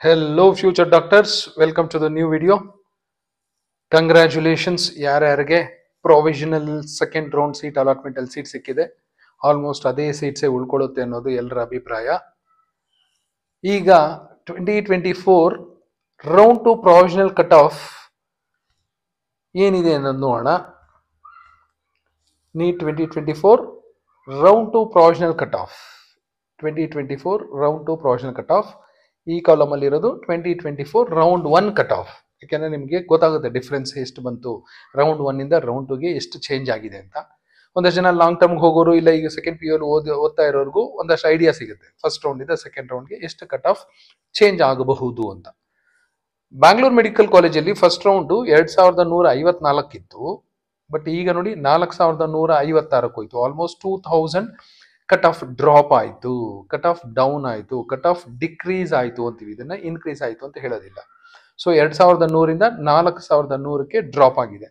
Hello future doctors, welcome to the new video. Congratulations ಯಾರ್ಯಾರಿಗೆ provisional second round seat allotment ಅಲ್ಲಿ seat ಸಿಕ್ಕಿದೆ. Almost ಅದೇ ಸೀಟ್ಸೇ ಉಳ್ಕೊಳ್ಳುತ್ತೆ ಅನ್ನೋದು ಎಲ್ಲರ ಅಭಿಪ್ರಾಯ. ಈಗ 2024 ರೌಂಡ್ 2 provisional ಕಟ್ ಆಫ್ ಏನಿದೆ ಅನ್ನೋದು ನೋಡೋಣ. NEET 2024 round 2 provisional cut off 2024 round 2 provisional cut off ಈ ಕಾಲಮ್ ಅಲ್ಲಿ ಇರೋದು 2024 ರೌಂಡ್ 1 ಕಟ್ ಆಫ್. ಯಾಕೆಂದ್ರೆ ನಿಮಗೆ ಗೊತ್ತಾಗುತ್ತೆ ಡಿಫ್ರೆನ್ಸ್ ಎಷ್ಟು ಬಂತು ರೌಂಡ್ 1 ಇಂದ ರೌಂಡ್ 2ಗೆ ಎಷ್ಟು ಚೇಂಜ್ ಆಗಿದೆ ಅಂತ. ಒಂದಷ್ಟು ಜನ ಲಾಂಗ್ ಟರ್ಮ್ಗೆ ಹೋಗೋರು ಇಲ್ಲ ಈಗ ಸೆಕೆಂಡ್ ಪಿ ಯು ಓದ್ತಾ ಇರೋರ್ಗೂ ಒಂದಷ್ಟು ಐಡಿಯಾ ಸಿಗುತ್ತೆ ಫಸ್ಟ್ ರೌಂಡ್ ಇಂದ ಸೆಕೆಂಡ್ ರೌಂಡ್ಗೆ ಎಷ್ಟು ಕಟ್ ಆಫ್ ಚೇಂಜ್ ಆಗಬಹುದು ಅಂತ. ಬ್ಯಾಂಗ್ಳೂರ್ ಮೆಡಿಕಲ್ ಕಾಲೇಜಲ್ಲಿ ಫಸ್ಟ್ ರೌಂಡು 2154 ಇತ್ತು, ಬಟ್ ಈಗ ನೋಡಿ 4156 ಹೋಯ್ತು. ಆಲ್ಮೋಸ್ಟ್ 2000 ಕಟ್ ಆಫ್ ಡ್ರಾಪ್ ಆಯಿತು, ಕಟ್ ಆಫ್ ಡೌನ್ ಆಯಿತು, ಕಟ್ ಆಫ್ ಡಿಕ್ರೀಸ್ ಆಯಿತು ಅಂತೀವಿ, ಇದನ್ನ ಇನ್ಕ್ರೀಸ್ ಆಯಿತು ಅಂತ ಹೇಳೋದಿಲ್ಲ. ಸೊ 2100 4100ಕ್ಕೆ ಡ್ರಾಪ್ ಆಗಿದೆ.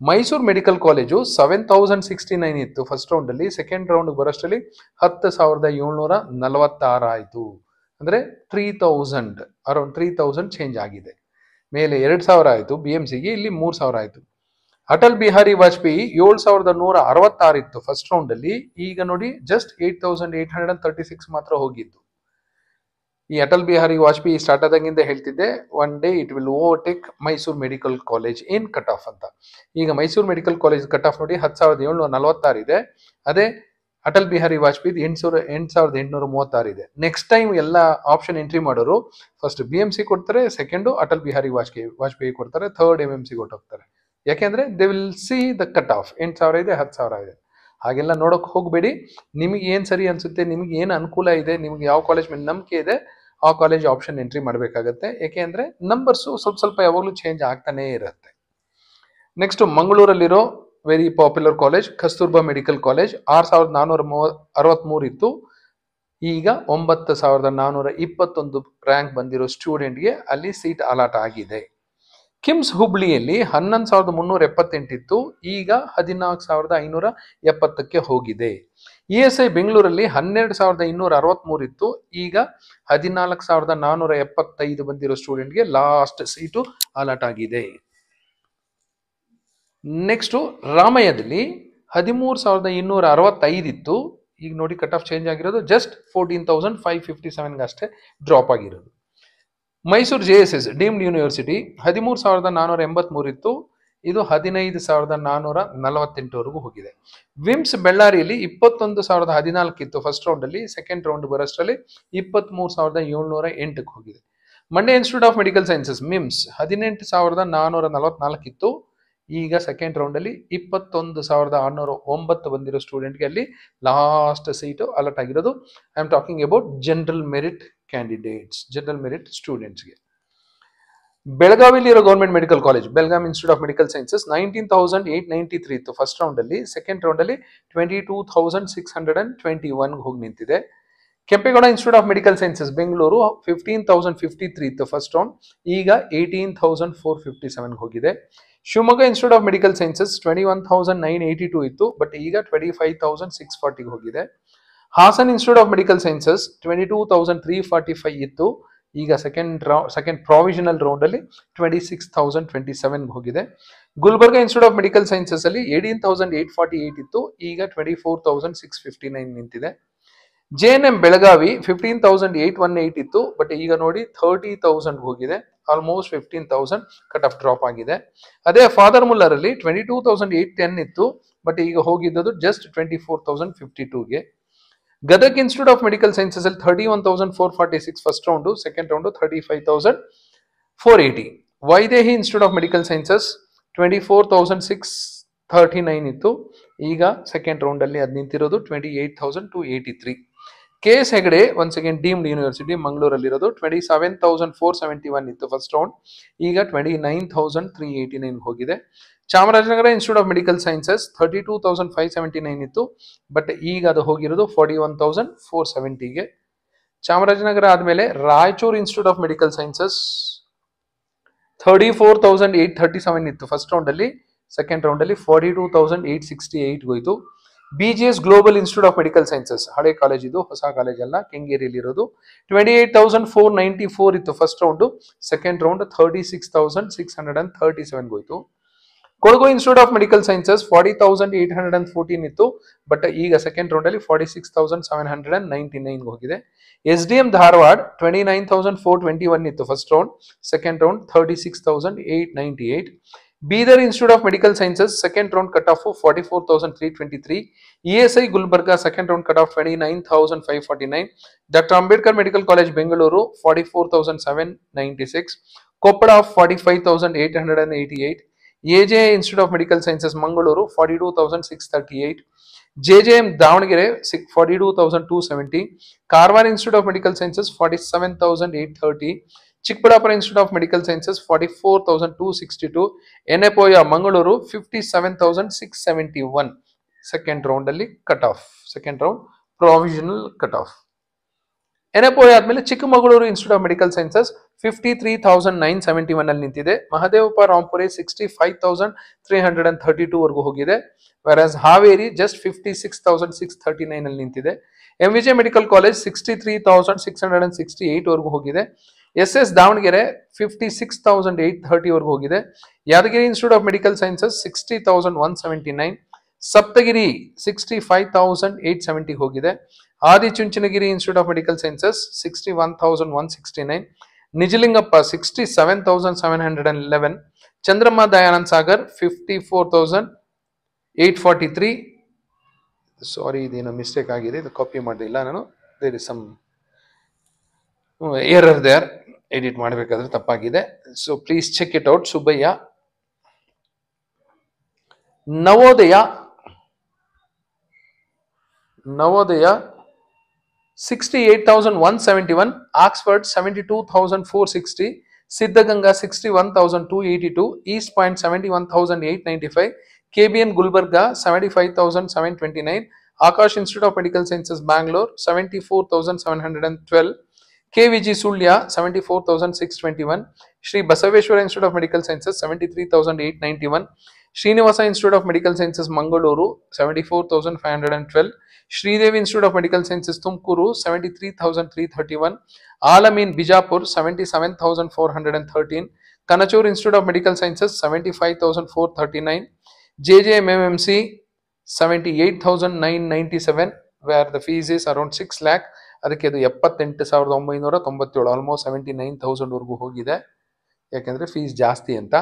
ಮೈಸೂರು ಮೆಡಿಕಲ್ ಕಾಲೇಜು 7069 ಇತ್ತು ಫಸ್ಟ್ ರೌಂಡ್ ಅಲ್ಲಿ, ಸೆಕೆಂಡ್ ರೌಂಡ್ ಬರೋಷ್ಟರಲ್ಲಿ 10746 ಆಯಿತು. ಅಂದ್ರೆ 3000 ಅರೌಂಡ್ 3000 ಚೇಂಜ್ ಆಗಿದೆ. ಮೇಲೆ 2000 ಆಯಿತು ಬಿ ಎಂ ಸಿಗೆ, ಇಲ್ಲಿ 3000 ಆಯಿತು. ಅಟಲ್ ಬಿಹಾರಿ ವಾಜಪೇಯಿ 7166 ಇತ್ತು ಫಸ್ಟ್ ರೌಂಡ್ ಅಲ್ಲಿ, ಈಗ ನೋಡಿ ಜಸ್ಟ್ 8836 ಮಾತ್ರ ಹೋಗಿದ್ದು. ಈ ಅಟಲ್ ಬಿಹಾರಿ ವಾಜಪೇಯಿ ಸ್ಟಾರ್ಟ್ ಆದಾಗಿಂದ ಹೇಳ್ತಿದ್ದೆ one day it will overtake Mysuru medical college in cut off ಅಂತ. ಈಗ Mysuru medical college cut off ನೋಡಿ 10746 ಇದೆ. ಅದೇ ಅಟಲ್ ಬಿಹಾರಿ ವಾಜಪೇಯಿ 8836 ಇದೆ. ನೆಕ್ಸ್ಟ್ ಟೈಮ್ ಎಲ್ಲ ಆಪ್ಷನ್ ಎಂಟ್ರಿ ಮಾಡೋರು ಫಸ್ಟ್ ಬಿ ಎಂ ಸಿ ಕೊಡ್ತಾರೆ, ಸೆಕೆಂಡು ಅಟಲ್ ಬಿಹಾರಿ ವಾಜಪೇಯಿ ಕೊಡ್ತಾರೆ, ಥರ್ಡ್ ಎಂ ಎಂ ಸಿ ಕೊಟ್ಟೋಗ್ತಾರೆ. ಯಾಕೆಂದ್ರೆ they will see the cut off 8000 ಇದೆ 10000 ಇದೆ. ಹಾಗೆಲ್ಲ ನೋಡೋಕೆ ಹೋಗಬೇಡಿ. ನಿಮಗೆ ಏನು ಸರಿ ಅನ್ಸುತ್ತೆ, ನಿಮಗೆ ಏನು ಅನುಕೂಲ ಇದೆ, ನಿಮಗೆ ಯಾವ ಕಾಲೇಜ್ ಮೇಲೆ ನಂಬಿಕೆ ಇದೆ ಆ ಕಾಲೇಜ್ ಆಪ್ಷನ್ ಎಂಟ್ರಿ ಮಾಡಬೇಕಾಗತ್ತೆ. ಯಾಕೆಂದ್ರೆ ನಂಬರ್ಸು ಸ್ವಲ್ಪ ಯಾವಾಗಲೂ ಚೇಂಜ್ ಆಗ್ತಾನೇ ಇರುತ್ತೆ. ನೆಕ್ಸ್ಟ್ ಮಂಗಳೂರಲ್ಲಿರೋ very popular college Kasturba medical college 6463 ಇತ್ತು, ಈಗ 9421 ರ್ಯಾಂಕ್ ಬಂದಿರೋ ಸ್ಟೂಡೆಂಟ್ಗೆ ಅಲ್ಲಿ ಸೀಟ್ ಅಲಾಟ್ ಆಗಿದೆ. ಕಿಮ್ಸ್ ಹುಬ್ಳಿಯಲ್ಲಿ 11378 ಇತ್ತು, ಈಗ 14570ಕ್ಕೆ ಹೋಗಿದೆ. ಇ ಎಸ್ ಐ ಬೆಂಗಳೂರಲ್ಲಿ 12263 ಇತ್ತು, ಈಗ 14475 ಬಂದಿರೋ ಸ್ಟೂಡೆಂಟ್ಗೆ ಲಾಸ್ಟ್ ಸೀಟು ಅಲಾಟ್ ಆಗಿದೆ. ನೆಕ್ಸ್ಟ್ ರಾಮಯ್ಯದಲ್ಲಿ 13265 ಇತ್ತು, ಈಗ ನೋಡಿ ಕಟ್ ಆಫ್ ಚೇಂಜ್ ಆಗಿರೋದು ಜಸ್ಟ್ 14557 ಅಷ್ಟೇ ಡ್ರಾಪ್ ಆಗಿರೋದು. Mysuru J S S deemed university 13483 ಇತ್ತು, ಇದು 15448ವರೆಗೂ ಹೋಗಿದೆ. ವಿಮ್ಸ್ ಬೆಳ್ಳಾರಿಯಲ್ಲಿ 21014 ಇತ್ತು ಫಸ್ಟ್ ರೌಂಡ್ ಅಲ್ಲಿ, ಸೆಕೆಂಡ್ ರೌಂಡ್ ಬರೋಷ್ಟರಲ್ಲಿ 23708ಕ್ಕೆ ಹೋಗಿದೆ. Mandya institute of medical sciences MIMS 18444 ಇತ್ತು, ಈಗ ಸೆಕೆಂಡ್ ರೌಂಡ್ ಅಲ್ಲಿ 21609 ಬಂದಿರೋ ಸ್ಟೂಡೆಂಟ್ಗೆ ಅಲ್ಲಿ ಲಾಸ್ಟ್ ಸೀಟು ಅಲಾಟ್ ಆಗಿರೋದು. I am talking about general merit candidates, general merit ಸ್ಟೂಡೆಂಟ್ಸ್ಗೆ. ಬೆಳಗಾವಿಯಲ್ಲಿ ಇರೋ government medical college Belgaum institute of medical sciences 19893 ಇತ್ತು ಫಸ್ಟ್ ರೌಂಡ್ ಅಲ್ಲಿ, ಸೆಕೆಂಡ್ ರೌಂಡ್ ಅಲ್ಲಿ 22621 ಹೋಗಿ ನಿಂತಿದೆ. Kempegowda institute of medical sciences Bengaluru 15053 ಇತ್ತು ಫಸ್ಟ್ ರೌಂಡ್, ಈಗ 18457 ಹೋಗಿದೆ. Shivamogga institute of medical sciences 21982 ಇತ್ತು, ಬಟ್ ಈಗ 25640 ಹೋಗಿದೆ. Hassan institute of medical sciences 22345 ಇತ್ತು, ಈಗ ಸೆಕೆಂಡ್ ಪ್ರಾವಿಷನಲ್ ರೌಂಡ್ ಅಲ್ಲಿ 26027 ಹೋಗಿದೆ. Gulbarga institute of medical sciences ಅಲ್ಲಿ 18848 ಇತ್ತು, ಈಗ 24659 ನಿಂತಿದೆ. JNM ಬೆಳಗಾವಿ 15818 ಇತ್ತು, ಬಟ್ ಈಗ ನೋಡಿ 30000 ಹೋಗಿದೆ, ಆಲ್ಮೋಸ್ಟ್ 15000 ಕಟ್ ಆಫ್ ಡ್ರಾಪ್ ಆಗಿದೆ. ಅದೇ ಫಾದರ್ ಮುಲ್ಲರ್ ಅಲ್ಲಿ 22810 ಇತ್ತು, ಬಟ್ ಈಗ ಹೋಗಿದ್ದು ಜಸ್ಟ್ 24052ಗೆ. Gadag institute of medical sciences ಅಲ್ಲಿ 31446 first round, second round 35480. Vaidehi institute of medical sciences 24639 ಇತ್ತು, ಈಗ ಸೆಕೆಂಡ್ ರೌಂಡ್ ಅಲ್ಲಿ ಅದು ನಿಂತಿರೋದು 28283. KS Hegde once again deemed university ಮಂಗಳೂರಲ್ಲಿರೋದು 27471 ಇತ್ತು ಫಸ್ಟ್ ರೌಂಡ್, ಈಗ 29389 ಹೋಗಿದೆ. Chamarajanagar institute of medical sciences 32579 ಇತ್ತು, ಬಟ್ ಈಗ ಅದು ಹೋಗಿರೋದು 41470ಗೆ. ಚಾಮರಾಜನಗರ ಆದ್ಮೇಲೆ Raichur institute of medical sciences 34837 ಇತ್ತು ಫಸ್ಟ್ ರೌಂಡ್ ಅಲ್ಲಿ, ಸೆಕೆಂಡ್ ರೌಂಡ್ ಅಲ್ಲಿ 42868 ಹೋಯ್ತು. BGS global institute of medical sciences ಹಳೆ ಕಾಲೇಜ್, ಇದು ಹೊಸ ಕಾಲೇಜ್ ಅಲ್ಲ, ಕೆಂಗೇರಿಯಲ್ಲಿ ಇರೋದು. 28,494 ಇತ್ತು ಫಸ್ಟ್ ರೌಂಡ್, ಸೆಕೆಂಡ್ ರೌಂಡ್ 36,637 ಹೋಯ್ತು. Kodagu institute of medical sciences 40,814 ಇತ್ತು, ಬಟ್ ಈಗ ಸೆಕೆಂಡ್ ರೌಂಡ್ ಅಲ್ಲಿ 46,799 ಹೋಗಿದೆ. SDM ಧಾರವಾಡ 29,421 ಇತ್ತು first round, second round 36,898. Bidar institute of medical sciences second round cut off 44,323. ESI Gulbarga second round cut off 29,549. Doctor Ambedkar medical college Bengaluru 44,796. Koppal 45,888. AJI Institute of Medical Sciences Mangaluru 42,638. JJM Davangere 42,270. Karwar Institute of Medical Sciences 47,830. Chikballapura Institute of Medical Sciences 44,262. Enepoya Mangaluru 57,671. Second round alli cut off. Second round provisional cut off. Yenepoya ಆದ್ಮೇಲೆ Chikkamagaluru institute of medical sciences 53,971 ಅಲ್ಲಿ ನಿಂತಿದೆ. ಮಹದೇವಪ್ಪ ರಾಂಪುರೆ 65,332 ವರೆಗೂ ಹೋಗಿದೆ. ವೆರಾಸ್ Haveri just 56,639 ಅಲ್ಲಿ ನಿಂತಿದೆ. MVJ medical college 63,668 ವರೆಗೂ ಹೋಗಿದೆ. SS Davanagere 56,830 ವರೆಗೂ ಹೋಗಿದೆ. Yadgiri institute of medical sciences 60,179. Saptagiri 65,870 ಹೋಗಿದೆ. Adichunchanagiri institute of medical sciences 61,169. Nijalingappa 67,711. Chandramma Dayanand Sagar 54,843. Sorry, ಇದೇನೋ ಮಿಸ್ಟೇಕ್ ಆಗಿದೆ, ಇದು ಕಾಪಿ ಮಾಡಲಿಲ್ಲ ನಾನು. There is some error there, edit ಮಾಡಬೇಕಾದ್ರೆ ತಪ್ಪಾಗಿದೆ. So please check it out. Subbaiah. Navodaya 68,171. Oxford 72,460. Siddhaganga 61,282. East Point 71,895. KBN Gulbarga 75,729. Akash Institute of Medical Sciences Bangalore 74,712. KVG Sulya 74,621. Shri Basaveshwara Institute of Medical Sciences 73,891. Srinivasa Institute of Medical Sciences Mangaluru 74,512. Sridevi Institute of Medical Sciences Tumkuru 73,331. Alamin Bijapur 77,413. Kanachur Institute of Medical Sciences 75,439. JJMMC 78,997, where the fees is around 6 lakh. ಅದಕ್ಕೆ ಅದು 78,997, almost 79,000 ವರೆಗೂ ಹೋಗಿದೆ, ಯಾಕೆಂದ್ರೆ fees ಜಾಸ್ತಿ ಅಂತ.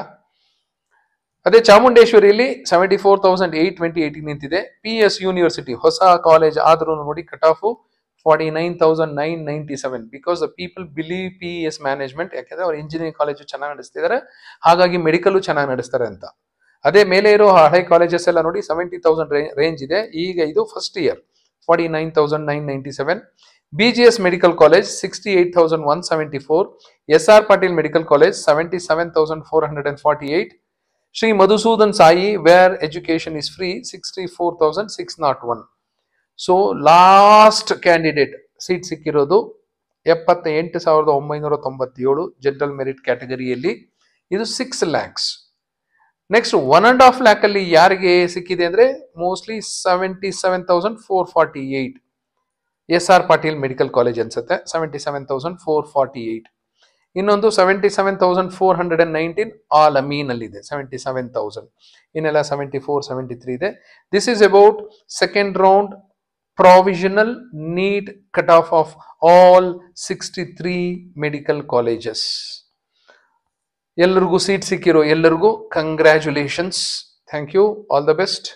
ಅದೇ ಚಾಮುಂಡೇಶ್ವರಿಯಲ್ಲಿ 74,828 ನಿಂತಿದೆ. PS university ಹೊಸ ಕಾಲೇಜ್ ಆದ್ರೂ ನೋಡಿ cut of 49,997. Because the people believe PES management, ಯಾಕೆಂದ್ರೆ ಅವ್ರು ಇಂಜಿನಿಯರಿಂಗ್ ಕಾಲೇಜು ಚೆನ್ನಾಗಿ ನಡೆಸ್ತಿದ್ದಾರೆ, ಹಾಗಾಗಿ ಮೆಡಿಕಲ್ ಚೆನ್ನಾಗಿ ನಡೆಸ್ತಾರೆ ಅಂತ. ಅದೇ ಮೇಲೆ ಇರೋ ಹಳೆ ಕಾಲೇಜಸ್ ಎಲ್ಲ ನೋಡಿ 70,000 ರೇಂಜ್ ಇದೆ. ಈಗ ಇದು first year 49,997. BGS medical college 68,174. SR Patil medical college 77,448. Shri Madhusudan Sai, where education is free, 64,601. So last candidate seat ಸಿಕ್ಕಿರೋದು 78,997 ಜನರಲ್ ಮೆರಿಟ್ ಕ್ಯಾಟಗರಿಯಲ್ಲಿ. ಇದು 6 lakhs. ನೆಕ್ಸ್ಟ್ 1.5 lakh ಅಲ್ಲಿ ಯಾರಿಗೆ ಸಿಕ್ಕಿದೆ ಅಂದ್ರೆ mostly 77,448. SR Patil medical college ಅನ್ಸುತ್ತೆ, 77,448. ಇನ್ನೊಂದು 77,419 ಆಲ್ ಅಮೀನ್ ಅಲ್ಲಿ ಇದೆ, 77,000. ಇನ್ನೆಲ್ಲ 74, 73 ಇದೆ. This is about second round provisional NEET cutoff of all 63 medical colleges. ಎಲ್ಲರಿಗೂ ಸೀಟ್ ಸಿಕ್ಕಿರೋ ಎಲ್ಲರಿಗೂ congratulations. Thank you. All the best.